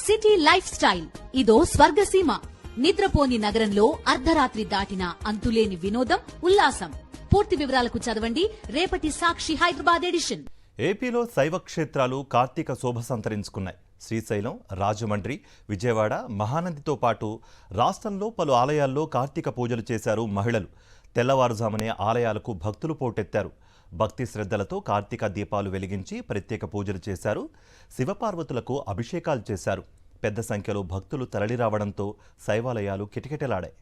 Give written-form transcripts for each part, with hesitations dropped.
City life style ఇదో స్వర్గసీమ. నిద్రపోని నగరంలో అర్ధరాత్రి దాటిన అంతులేని వినోదం, ఉల్లాసం. పూర్తి వివరాలకు చదవండి రేపటి సాక్షి హైదరాబాద్ ఎడిషన్. ఏపీలో శైవ క్షేత్రాలు కార్తీక శోభ సంతరించుకున్నాయి. శ్రీశైలం, రాజమండ్రి, విజయవాడ, మహానందితో పాటు రాష్ట్రంలో పలు ఆలయాల్లో కార్తీక పూజలు చేశారు మహిళలు. తెల్లవారుజామునే ఆలయాలకు భక్తులు పోటెత్తారు. భక్తి శ్రద్ధలతో కార్తీక దీపాలు వెలిగించి ప్రత్యేక పూజలు చేశారు. శివపార్వతులకు అభిషేకాలు చేశారు. పెద్ద సంఖ్యలో భక్తులు తరలిరావడంతో శైవాలయాలు కిటకిటలాడాయి.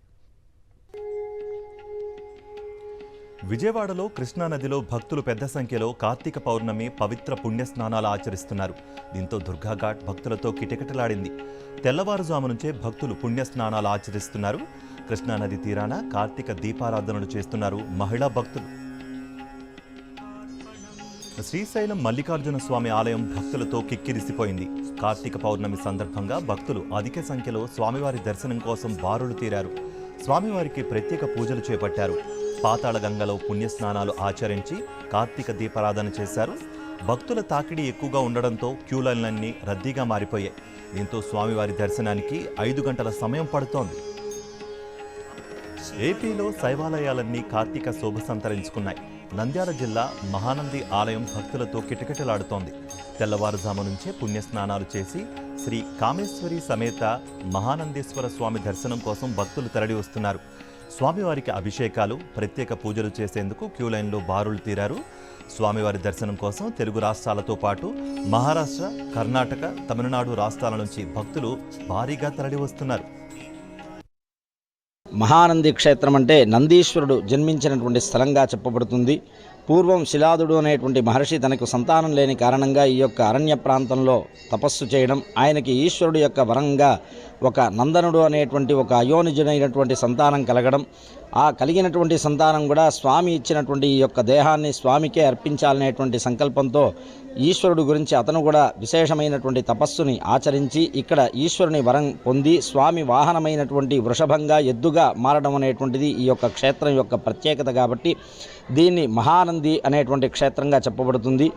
విజయవాడలో కృష్ణానదిలో భక్తులు పెద్ద సంఖ్యలో కార్తీక పౌర్ణమి పవిత్ర పుణ్యస్నానాలు ఆచరిస్తున్నారు. దీంతో దుర్గాఘాట్ భక్తులతో కిటకిటలాడింది. తెల్లవారుజాము నుంచే భక్తులు పుణ్యస్నానాలు ఆచరిస్తున్నారు. కృష్ణానది తీరాన కార్తీక దీపారాధనలు చేస్తున్నారు మహిళా భక్తులు. శ్రీశైలం మల్లికార్జున స్వామి ఆలయం భక్తులతో కిక్కిరిసిపోయింది. కార్తీక పౌర్ణమి సందర్భంగా భక్తులు అధిక సంఖ్యలో స్వామివారి దర్శనం కోసం బారులు తీరారు. స్వామివారికి ప్రత్యేక పూజలు చేపట్టారు. పాతాళ గంగలో పుణ్యస్నానాలు ఆచరించి కార్తీక దీపారాధన చేశారు. భక్తుల తాకిడి ఎక్కువగా ఉండడంతో క్యూలైన్లన్నీ రద్దీగా మారిపోయాయి. దీంతో స్వామివారి దర్శనానికి 5 గంటల సమయం పడుతోంది. ఏపీలో శైవాలయాలన్నీ కార్తీక శోభ సంతరించుకున్నాయి. నంద్యాల జిల్లా మహానంది ఆలయం భక్తులతో కిటకిటలాడుతోంది. తెల్లవారుజాము నుంచే పుణ్యస్నానాలు చేసి శ్రీ కామేశ్వరి సమేత మహానందేశ్వర స్వామి దర్శనం కోసం భక్తులు తరలి వస్తున్నారు. స్వామివారికి అభిషేకాలు, ప్రత్యేక పూజలు చేసేందుకు క్యూలైన్లో బారులు తీరారు. స్వామివారి దర్శనం కోసం తెలుగు రాష్ట్రాలతో పాటు మహారాష్ట్ర, కర్ణాటక, తమిళనాడు రాష్ట్రాల నుంచి భక్తులు భారీగా తరలి వస్తున్నారు. మహానంది క్షేత్రం అంటే నందీశ్వరుడు జన్మించినటువంటి స్థలంగా చెప్పబడుతుంది. పూర్వం శిలాదుడు అనేటువంటి మహర్షి తనకు సంతానం లేని కారణంగా ఈ యొక్క అరణ్య ప్రాంతంలో తపస్సు చేయడం, ఆయనకి ఈశ్వరుడు యొక్క వరంగా ఒక నందనుడు అనేటువంటి ఒక అయోనిజుడైనటువంటి సంతానం కలగడం, ఆ కలిగినటువంటి సంతానం కూడా స్వామి ఇచ్చినటువంటి ఈ యొక్క దేహాన్ని స్వామికే అర్పించాలనేటువంటి సంకల్పంతో ఈశ్వరుడు గురించి అతను కూడా విశేషమైనటువంటి తపస్సుని ఆచరించి ఇక్కడ ఈశ్వరుని వరం పొంది స్వామి వాహనమైనటువంటి వృషభంగా ఎద్దుగా మారడం అనేటువంటిది ఈ యొక్క క్షేత్రం యొక్క ప్రత్యేకత. కాబట్టి దీన్ని మహానంది అనేటువంటి క్షేత్రంగా చెప్పబడుతుంది.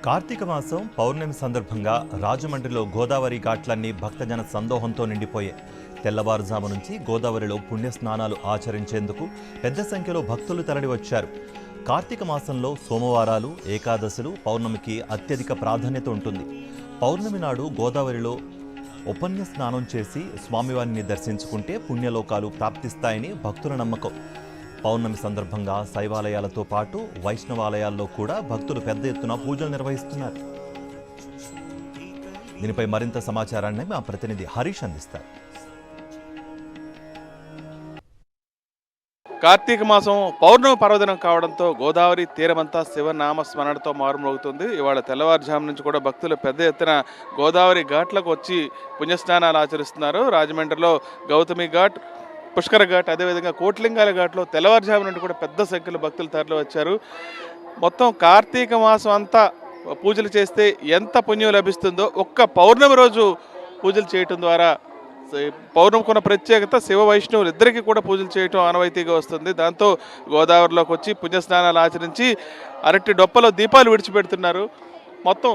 కార్తీక మాసం పౌర్ణమి సందర్భంగా రాజమండ్రిలో గోదావరి ఘాట్లన్నీ భక్తజన సందోహంతో నిండిపోయాయి. తెల్లవారుజాము నుంచి గోదావరిలో పుణ్యస్నానాలు ఆచరించేందుకు పెద్ద సంఖ్యలో భక్తులు తరలి వచ్చారు. కార్తీక మాసంలో సోమవారాలు, ఏకాదశులు, పౌర్ణమికి అత్యధిక ప్రాధాన్యత ఉంటుంది. పౌర్ణమి నాడు గోదావరిలో ఉపన్య స్నానం చేసి స్వామివారిని దర్శించుకుంటే పుణ్యలోకాలు ప్రాప్తిస్తాయని భక్తుల నమ్మకం. పౌర్ణమి సందర్భంగా శైవాలయాలతో పాటు వైష్ణవాలయాల్లో కూడా భక్తులు పెద్ద ఎత్తున పూజలు నిర్వహిస్తున్నారు. దీనిపై మరింత సమాచారాన్ని మా ప్రతినిధి హరీష్ అందిస్తారు. కార్తీక మాసం పౌర్ణమి పర్వదినం కావడంతో గోదావరి తీరమంతా శివనామ స్మరణతో మారుమోగుతుంది. ఇవాళ తెల్లవారుజాము నుంచి కూడా భక్తులు పెద్ద ఎత్తున గోదావరి ఘాట్లకు వచ్చి పుణ్యస్నానాలు ఆచరిస్తున్నారు. రాజమండ్రిలో గౌతమి ఘాట్, పుష్కర ఘాట్, అదేవిధంగా కోట్లింగాల ఘాట్లో తెల్లవారుజాము నుండి కూడా పెద్ద సంఖ్యలో భక్తులు తరలి వచ్చారు. మొత్తం కార్తీక మాసం అంతా పూజలు చేస్తే ఎంత పుణ్యం లభిస్తుందో ఒక్క పౌర్ణమి రోజు పూజలు చేయటం ద్వారా పౌర్ణమికున్న ప్రత్యేకత శివ వైష్ణవులు ఇద్దరికీ కూడా పూజలు చేయటం ఆనవాయితీగా వస్తుంది. దాంతో గోదావరిలోకి వచ్చి పుణ్యస్నానాలు ఆచరించి అరటి డొప్పలో దీపాలు విడిచిపెడుతున్నారు. మొత్తం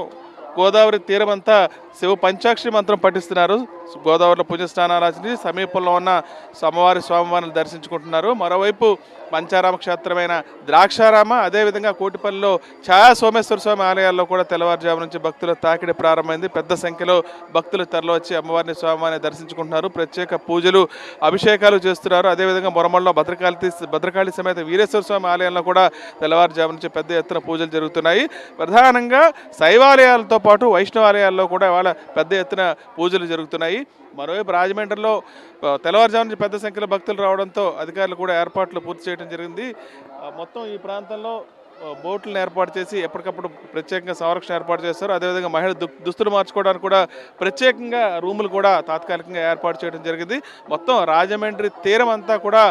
గోదావరి తీరమంతా శివ పంచాక్షరి మంత్రం పఠిస్తున్నారు. గోదావరిలో పుణ్యస్నానాలు ఆచరించి సమీపంలో ఉన్న స్వామివారిని దర్శించుకుంటున్నారు. మరోవైపు పంచారామ క్షేత్రమైన ద్రాక్షారామ, అదేవిధంగా కోటిపల్లిలో ఛాయా సోమేశ్వర స్వామి ఆలయాల్లో కూడా తెల్లవారుజాము నుంచి భక్తుల తాకిడి ప్రారంభమైంది. పెద్ద సంఖ్యలో భక్తులు తరలివచ్చి అమ్మవారిని స్వామివారిని దర్శించుకుంటున్నారు. ప్రత్యేక పూజలు, అభిషేకాలు చేస్తున్నారు. అదేవిధంగా మొరమల్లో భద్రకాళి సమేత వీరేశ్వర స్వామి ఆలయంలో కూడా తెల్లవారుజాము నుంచి పెద్ద ఎత్తున పూజలు జరుగుతున్నాయి. ప్రధానంగా శైవాలయాలతో పాటు వైష్ణవాలయాల్లో కూడా ఇవాళ పెద్ద ఎత్తున పూజలు జరుగుతున్నాయి. మరోవైపు రాజమండ్రిలో తెల్లవారుజాము నుంచి పెద్ద సంఖ్యలో భక్తులు రావడంతో అధికారులు కూడా ఏర్పాట్లు పూర్తి చేయడం జరిగింది. మొత్తం ఈ ప్రాంతంలో బోట్లను ఏర్పాటు చేసి ఎప్పటికప్పుడు ప్రత్యేకంగా సంరక్షణ ఏర్పాటు చేస్తారు. అదేవిధంగా మహిళ దుస్తులు మార్చుకోవడానికి కూడా ప్రత్యేకంగా రూములు కూడా తాత్కాలికంగా ఏర్పాటు చేయడం జరిగింది. మొత్తం రాజమండ్రి తీరం అంతా కూడా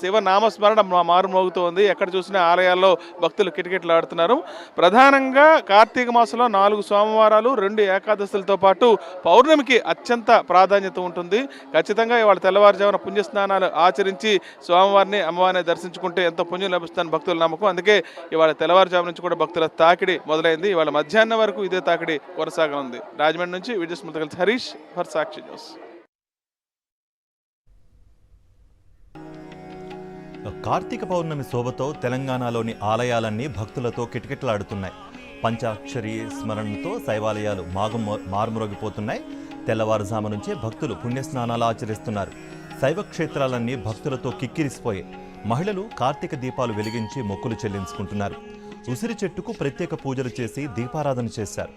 శివనామస్మరణ మారుమోగుతోంది. ఎక్కడ చూసినా ఆలయాల్లో భక్తులు కిటకిటలాడుతున్నారు. ప్రధానంగా కార్తీక మాసంలో 4 సోమవారాలు, 2 ఏకాదశులతో పాటు పౌర్ణమికి అత్యంత ప్రాధాన్యత ఉంటుంది. ఖచ్చితంగా ఇవాళ తెల్లవారుజామున పుణ్యస్నానాలు ఆచరించి స్వామివారిని, అమ్మవారిని దర్శించుకుంటే ఎంతో పుణ్యం లభిస్తుందని భక్తుల నమ్మకం. అందుకే ఇవాళ తెల్లవారుజాము నుంచి కూడా భక్తుల తాకిడి మొదలైంది. ఇవాళ మధ్యాహ్నం వరకు ఇదే తాకిడి కొనసాగనుంది. రాజమండ్రి నుంచి విజయ స్మృతి హరీష్ ఫర్ సాక్షి న్యూస్. కార్తీక పౌర్ణమి శోభతో తెలంగాణలోని ఆలయాలన్నీ భక్తులతో కిటకిటలాడుతున్నాయి. పంచాక్షరి స్మరణతో శైవాలయాలు మారుమ్రోగిపోతున్నాయి. తెల్లవారుజాము నుంచే భక్తులు పుణ్యస్నానాలు ఆచరిస్తున్నారు. శైవ క్షేత్రాలన్నీ భక్తులతో కిక్కిరిసిపోయాయి. మహిళలు కార్తీక దీపాలు వెలిగించి మొక్కులు చెల్లించుకుంటున్నారు. ఉసిరి చెట్టుకు ప్రత్యేక పూజలు చేసి దీపారాధన చేశారు.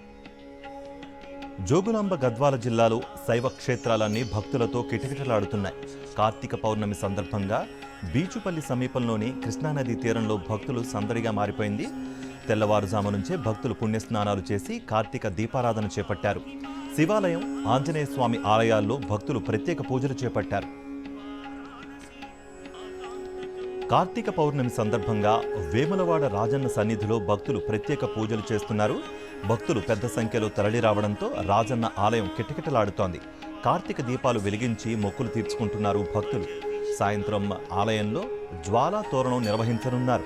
జోగులాంబ గద్వాల జిల్లాలో శైవ క్షేత్రాలన్నీ భక్తులతో కిటకిటలాడుతున్నాయి. కార్తీక పౌర్ణమి సందర్భంగా బీచుపల్లి సమీపంలోని కృష్ణానదీ తీరంలో భక్తులు సందడిగా మారిపోయింది. తెల్లవారుజాము నుంచే భక్తులు పుణ్యస్నానాలు చేసి కార్తీక దీపారాధన చేపట్టారు. శివాలయం, ఆంజనేయ స్వామి ఆలయాల్లో భక్తులు ప్రత్యేక పూజలు చేపట్టారు. కార్తీక పౌర్ణమి సందర్భంగా వేములవాడ రాజన్న సన్నిధిలో భక్తులు ప్రత్యేక పూజలు చేస్తున్నారు. భక్తులు పెద్ద సంఖ్యలో తరలి రావడంతో రాజన్న ఆలయం కిటకిటలాడుతోంది. కార్తీక దీపాలు వెలిగించి మొక్కులు తీర్చుకుంటున్నారు భక్తులు. సాయంత్రం ఆలయంలో జ్వాలా తోరణం నిర్వహించనున్నారు.